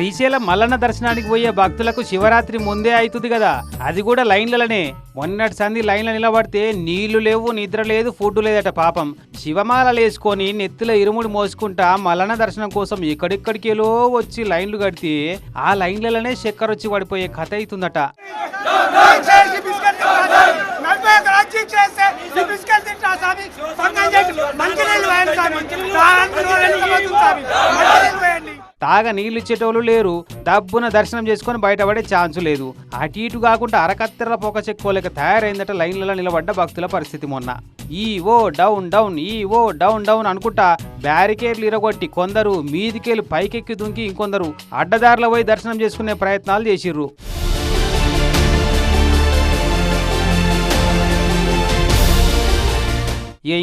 శ్రీశైలం మల్లన్న దర్శనానికి పోయే భక్తులకు శివరాత్రి ముందే అవుతుంది కదా, అది కూడా లైన్లనే. మొన్నటి సంది లైన్ల నిలబడితే నీళ్లు లేవు, నిద్ర లేదు, ఫుడ్ లేదట. పాపం శివమాలలు వేసుకొని నెత్తిలో ఇరుముడి మోసుకుంటా మల్లన్న దర్శనం కోసం ఎక్కడెక్కడికేలో వచ్చి లైన్లు కడితే ఆ లైన్లనే చక్కెర వచ్చి పడిపోయే కథ అవుతుందట. తాగ నీళ్ళు ఇచ్చేటోళ్ళు లేరు, డబ్బున దర్శనం చేసుకుని బయటపడే ఛాన్సు లేదు. అటు ఇటు కాకుండా అరకత్తెర పొక చెక్కోలేక తయారైందట లైన్లలో నిలబడ్డ భక్తుల పరిస్థితి. మొన్న ఓ డౌన్ డౌన్ ఓ డౌన్ డౌన్ అనుకుంటా బ్యారికేడ్లు ఇరగొట్టి కొందరు మీదికెళ్ళి పైకెక్కి దుంకి ఇంకొందరు అడ్డదారుల పోయి దర్శనం చేసుకునే ప్రయత్నాలు చేసిర్రు.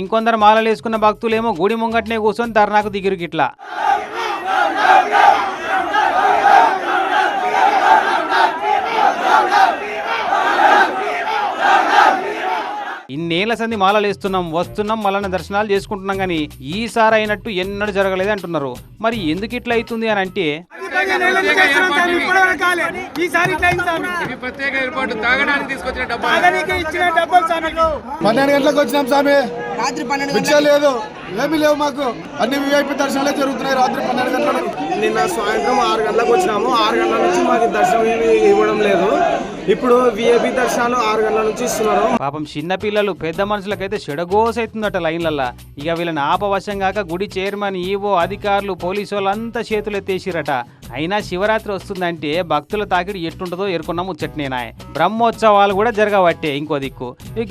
ఇంకొందరు మాలలు వేసుకున్న భక్తులేమో గుడి ముంగట్నే కూర్చొని ధర్నాకు దిగిరు. గిట్లా ఇన్నేళ్ల సంది మాలలు వేస్తున్నాం, వస్తున్నాం, మల్లన్న దర్శనాలు చేసుకుంటున్నాం, కానీ ఈసారి అయినట్టు ఎన్నడూ జరగలేదు అంటున్నారు. మరి ఎందుకు ఇట్లా అవుతుంది అని అంటే 12 గంటలకు వచ్చినాం స్వామి, భిక్ష లేదు, ఏమీ లేవు మాకు. అన్ని విఐపి దర్శనాలే జరుగుతున్నాయి రాత్రి 12 గంటలకు. నిన్న సాయంత్రం 6 గంటలకు వచ్చినాము. 6 గంటల నుంచి మాకు దర్శనం ఏమి ఇవ్వడం లేదు. ఇప్పుడు విఐపి దర్శనాలు 6 గంటల నుంచి ఇస్తున్నారు. పాపం చిన్న పిల్లలు పెద్ద మనుషులకైతే చెడగోస అవుతుందట లైన్లల్లా. ఇక వీళ్ళని ఆపవశం కాక గుడి చైర్మన్, ఈవో, అధికారులు, పోలీసు వాళ్ళంతా చేతులు ఎత్తేసిరట. అయినా శివరాత్రి వస్తుందంటే భక్తుల తాకిడి ఎట్టుంటుందో ఎరుకున్న ముచ్చట్నేనాయ్. బ్రహ్మోత్సవాలు కూడా జరగబట్టే ఇంకో దిక్కు.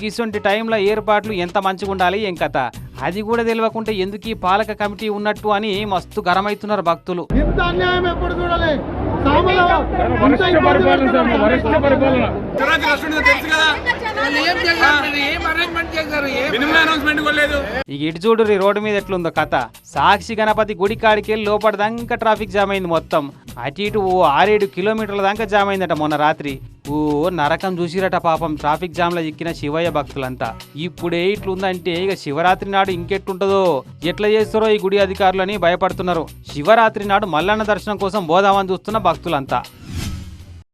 ఇటువంటి టైంలో ఏర్పాట్లు ఎంత మంచిగా ఉండాలి ఏం కథ, అది కూడా తెలియకుంటే ఎందుకు ఈ పాలక కమిటీ ఉన్నట్టు అని మస్తు గరమైతున్నారు భక్తులు. ఇటు చూడు రోడ్డు మీద ఎట్లుందో కథ. సాక్షి గణపతి గుడి కాడికి లోపడదాకా ట్రాఫిక్ జామ్ అయింది మొత్తం. అటు ఇటు 6-7 కిలోమీటర్ల దాకా జామ్ అయిందట మొన్న రాత్రి. నరకం చూసిరట పాపం ట్రాఫిక్ జామ్ లో ఎక్కిన శివయ్య భక్తులంతా. ఇప్పుడే ఇట్లుందంటే ఇక శివరాత్రి నాడు ఇంకెట్టుంటదో, ఎట్లా చేస్తారో ఈ గుడి అధికారులని భయపడుతున్నారు. శివరాత్రి నాడు మల్లన్న దర్శనం కోసం పోదామని చూస్తున్న భక్తులంతా.